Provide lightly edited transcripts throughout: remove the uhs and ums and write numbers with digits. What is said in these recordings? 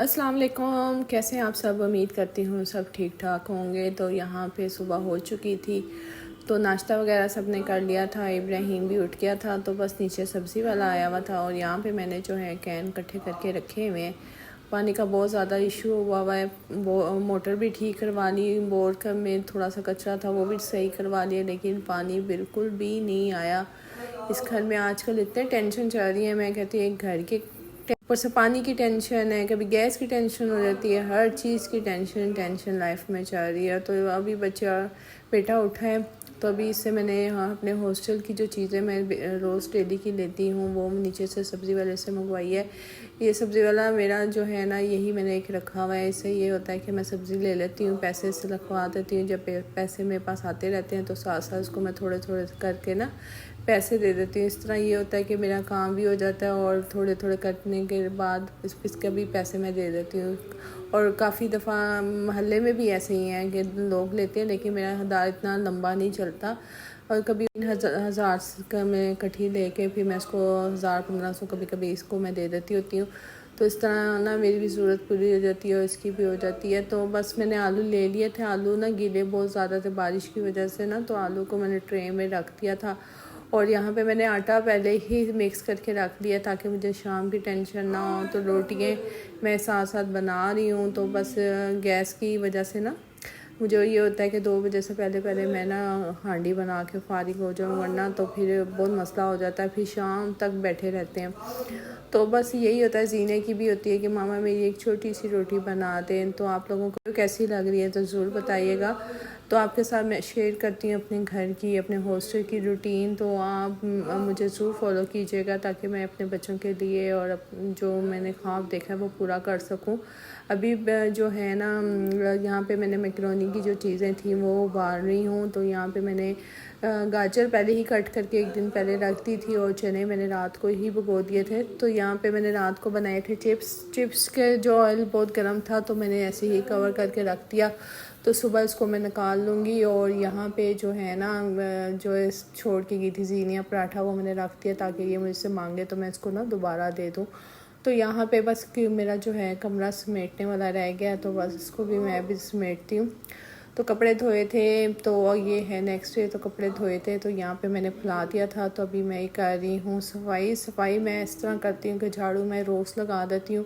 अस्सलाम वालेकुम। कैसे हैं आप सब? उम्मीद करती हूँ सब ठीक ठाक होंगे। तो यहाँ पे सुबह हो चुकी थी, तो नाश्ता वगैरह सब ने कर लिया था। इब्राहिम भी उठ गया था, तो बस नीचे सब्ज़ी वाला आया हुआ था और यहाँ पे मैंने जो है कैन इकट्ठे करके रखे हुए हैं। पानी का बहुत ज़्यादा इशू हुआ है। मोटर भी ठीक करवा ली, बोर का में थोड़ा सा कचरा था वो भी सही करवा लिया, लेकिन पानी बिल्कुल भी नहीं आया। इस घर में आजकल इतने टेंशन चल रही है, मैं कहती हूँ एक घर के ऊपर से पानी की टेंशन है, कभी गैस की टेंशन हो जाती है, हर चीज़ की टेंशन लाइफ में चल रही है। तो अभी बेटा उठा है, तो अभी इससे मैंने अपने हॉस्टल की जो चीज़ें मैं रोज़ डेली की लेती हूँ वो नीचे से सब्ज़ी वाले से मंगवाई है। ये सब्ज़ी वाला मेरा जो है ना, यही मैंने एक रखा हुआ है। इससे ये होता है कि मैं सब्ज़ी ले लेती हूँ, पैसे से रखवा देती हूँ। जब पैसे मेरे पास आते रहते हैं तो साथ साथ उसको मैं थोड़े थोड़े करके ना पैसे दे देती हूँ। इस तरह ये होता है कि मेरा काम भी हो जाता है और थोड़े थोड़े करने के बाद इसके भी पैसे मैं दे देती हूँ। और काफ़ी दफ़ा मोहल्ले में भी ऐसे ही हैं कि लोग लेते हैं, लेकिन मेरा हदार इतना लंबा नहीं चलता। और कभी 1000 का मैं इकट्ठी लेके फिर मैं इसको 1000-1500 कभी कभी इसको मैं दे देती होती हूँ। तो इस तरह ना मेरी भी ज़रूरत पूरी हो जाती है और इसकी भी हो जाती है। तो बस मैंने आलू ले लिए थे। आलू ना गीले बहुत ज़्यादा थे बारिश की वजह से ना, तो आलू को मैंने ट्रे में रख दिया था। और यहाँ पे मैंने आटा पहले ही मिक्स करके रख दिया ताकि मुझे शाम की टेंशन ना हो। तो रोटियाँ मैं साथ साथ बना रही हूँ, तो बस गैस की वजह से ना मुझे ये होता है कि 2 बजे से पहले पहले मैं ना हांडी बना के फारिग हो जाऊँ, वरना तो फिर बहुत मसला हो जाता है, फिर शाम तक बैठे रहते हैं। तो बस यही होता है। जीने की भी होती है कि मामा मेरी एक छोटी सी रोटी बना दें। तो आप लोगों को कैसी लग रही है तो ज़रूर बताइएगा। तो आपके साथ मैं शेयर करती हूँ अपने घर की, अपने हॉस्टल की रूटीन। तो आप मुझे ज़रूर फॉलो कीजिएगा ताकि मैं अपने बच्चों के लिए और जो मैंने ख्वाब देखा है वो पूरा कर सकूँ। अभी जो है ना, यहाँ पे मैंने मैकरोनी की जो चीज़ें थी वो उबाल रही हूँ। तो यहाँ पे मैंने गाजर पहले ही कट करके एक दिन पहले रख दी थी और चने मैंने रात को ही भिगो दिए थे। तो यहाँ पे मैंने रात को बनाए थे चिप्स के जो ऑयल बहुत गर्म था, तो मैंने ऐसे ही कवर करके रख दिया। तो सुबह इसको मैं निकाल लूँगी। और यहाँ पे जो है ना, जो छोड़ के गई थी ज़ीनिया पराठा वो मैंने रख दिया ताकि ये मुझसे मांगे तो मैं इसको ना दोबारा दे दूँ। तो यहाँ पे बस कि मेरा जो है कमरा समेटने वाला रह गया, तो बस इसको भी मैं भी समेटती हूँ। तो कपड़े धोए थे, तो ये है नेक्स्ट डे, तो कपड़े धोए थे तो यहाँ पे मैंने फैला दिया था। तो अभी मैं कर रही हूँ सफाई मैं इस तरह करती हूँ कि झाड़ू मैं रोज़ लगा देती हूँ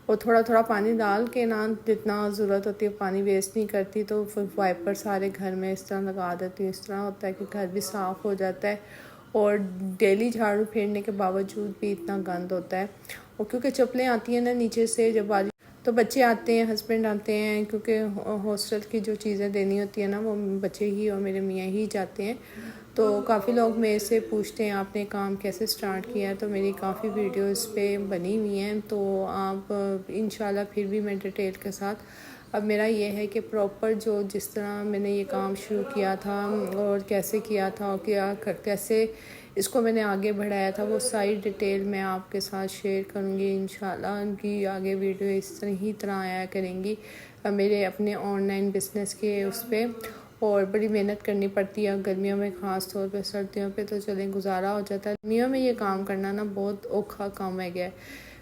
और थोड़ा थोड़ा पानी डाल के ना, जितना ज़रूरत होती है पानी वेस्ट नहीं करती। तो फिर वाइपर सारे घर में इस तरह लगा देती हूँ। इस तरह होता है कि घर भी साफ़ हो जाता है और डेली झाड़ू फेरने के बावजूद भी इतना गंद होता है। और क्योंकि चप्पलें आती हैं ना नीचे से, जब बारिश तो बच्चे आते हैं, हस्बैंड आते हैं, क्योंकि हॉस्टल की जो चीज़ें देनी होती है ना वो बच्चे ही और मेरे मियाँ ही जाते हैं। तो काफ़ी लोग मेरे से पूछते हैं आपने काम कैसे स्टार्ट किया, तो मेरी काफ़ी वीडियो इस पर बनी हुई हैं। तो आप इंशाल्लाह फिर भी मैं डिटेल के साथ, अब मेरा ये है कि प्रॉपर जो जिस तरह मैंने ये काम शुरू किया था और कैसे किया था और कैसे इसको मैंने आगे बढ़ाया था, वो सारी डिटेल मैं आपके साथ शेयर करूँगी इंशाल्लाह। उनकी आगे वीडियो इस तरह आया करेंगी मेरे अपने ऑनलाइन बिज़नेस के उस पर। और बड़ी मेहनत करनी पड़ती है गर्मियों में, ख़ास तौर पे सर्दियों पे तो चलें गुजारा हो जाता है। गर्मियों में ये काम करना ना बहुत औखा काम है गया।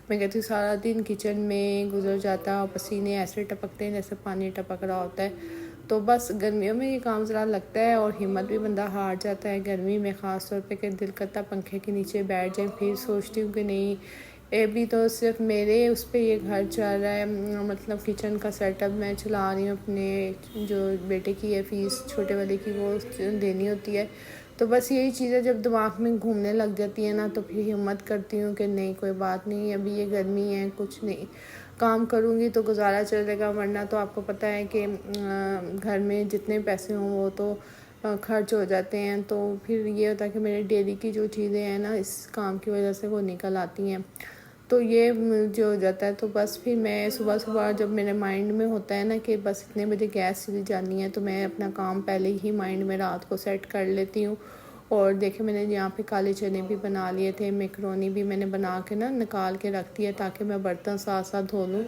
मैं कहती हूँ सारा दिन किचन में गुजर जाता है और पसीने ऐसे टपकते हैं जैसे पानी टपक रहा होता है। तो बस गर्मियों में ये काम ज़रा लगता है और हिम्मत भी बंदा हार जाता है गर्मी में, ख़ास तौर पे कि दिल करता पंखे के नीचे बैठ जाए। फिर सोचती हूँ कि नहीं, ये भी तो सिर्फ मेरे उस पर ये घर चल रहा है, मतलब किचन का सेटअप मैं चला रही हूँ, अपने जो बेटे की है फ़ीस छोटे वाले की वो देनी होती है। तो बस यही चीज़ें जब दिमाग में घूमने लग जाती है ना, तो फिर हिम्मत करती हूँ कि नहीं कोई बात नहीं, अभी ये गर्मी है, कुछ नहीं, काम करूँगी तो गुजारा चलेगा, वरना तो आपको पता है कि घर में जितने पैसे हों वो तो खर्च हो जाते हैं। तो फिर ये होता है कि मेरे डेली की जो चीज़ें हैं ना, इस काम की वजह से वो निकल आती हैं। तो ये जो हो जाता है, तो बस फिर मैं सुबह सुबह जब मेरे माइंड में होता है ना कि बस इतने बजे गैस चली जानी है, तो मैं अपना काम पहले ही माइंड में रात को सेट कर लेती हूँ। और देखिए मैंने यहाँ पे काले चने भी बना लिए थे, मैकरोनी भी मैंने बना के ना निकाल के रख दिया ताकि मैं बर्तन साथ साथ धो लूँ।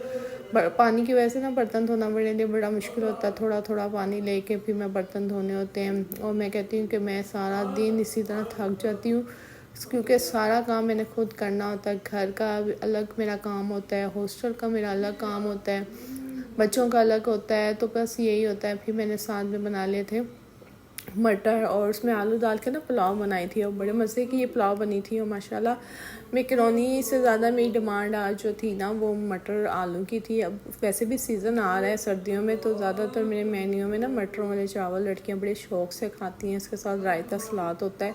पानी की वजह से ना बर्तन धोना मेरे लिए बड़ा मुश्किल होता है, थोड़ा थोड़ा पानी लेके फिर मैं बर्तन धोने होते हैं। और मैं कहती हूँ कि मैं सारा दिन इसी तरह थक जाती हूँ, क्योंकि सारा काम मैंने खुद करना होता है। घर का अलग मेरा काम होता है, हॉस्टल का मेरा अलग काम होता है, बच्चों का अलग होता है। तो बस यही होता है। फिर मैंने साथ में बना लिए थे मटर और उसमें आलू डाल के ना पुलाव बनाई थी और बड़े मज़े की ये पुलाव बनी थी। और माशाल्लाह मैकरोनी से ज़्यादा मेरी डिमांड आज जो थी ना वो मटर आलू की थी। अब वैसे भी सीज़न आ रहा है सर्दियों में, तो ज़्यादातर मेरे मेन्यू में ना मटरों वाले चावल लड़कियां बड़े शौक़ से खाती हैं। इसके साथ रायता सलाद होता है।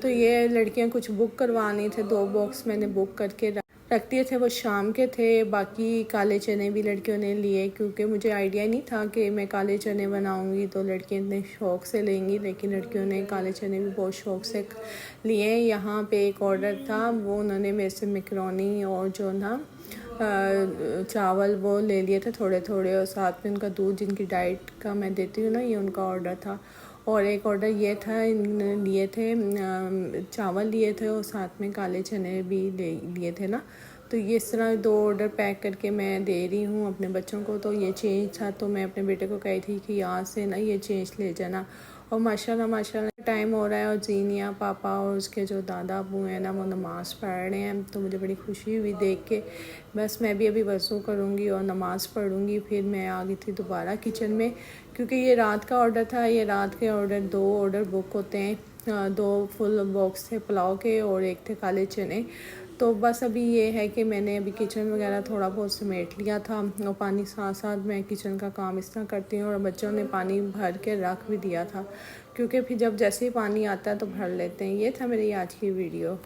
तो ये लड़कियां कुछ बुक करवानी थे, 2 बॉक्स मैंने बुक करके रख दिए थे। वो शाम के थे। बाकी काले चने भी लड़कियों ने लिए, क्योंकि मुझे आइडिया नहीं था कि मैं काले चने बनाऊंगी तो लड़कियां इतने शौक़ से लेंगी, लेकिन लड़कियों ने काले चने भी बहुत शौक़ से लिए। यहाँ पे एक ऑर्डर था, वो उन्होंने मेरे से मैकरोनी और जो ना चावल वो ले लिए थे थोड़े थोड़े, और साथ में उनका दूध, जिनकी डाइट का मैं देती हूँ ना, ये उनका ऑर्डर था। और एक ऑर्डर ये था, इन्होंने लिए थे चावल लिए थे और साथ में काले चने भी लिए थे ना। तो ये इस तरह 2 ऑर्डर पैक करके मैं दे रही हूँ अपने बच्चों को। तो ये चेंज था, तो मैं अपने बेटे को कही थी कि यहाँ से ना ये चेंज ले जाना। और माशाल्लाह टाइम हो रहा है और जीनिया पापा और उसके जो दादा अबू हैं ना वो नमाज़ पढ़ रहे हैं। तो मुझे बड़ी खुशी हुई देख के। बस मैं भी अभी वज़ू करूँगी और नमाज़ पढ़ूँगी। फिर मैं आ गई थी दोबारा किचन में, क्योंकि ये रात का ऑर्डर था। ये रात के ऑर्डर 2 ऑर्डर बुक होते हैं। 2 फुल बॉक्स थे पुलाव के और 1 थे काले चने। तो बस अभी ये है कि मैंने अभी किचन वगैरह थोड़ा बहुत समेट लिया था, और पानी साथ साथ मैं किचन का काम इस तरह करती हूँ। और बच्चों ने पानी भर के रख भी दिया था, क्योंकि फिर जब जैसे ही पानी आता है तो भर लेते हैं। ये था मेरी आज की वीडियो।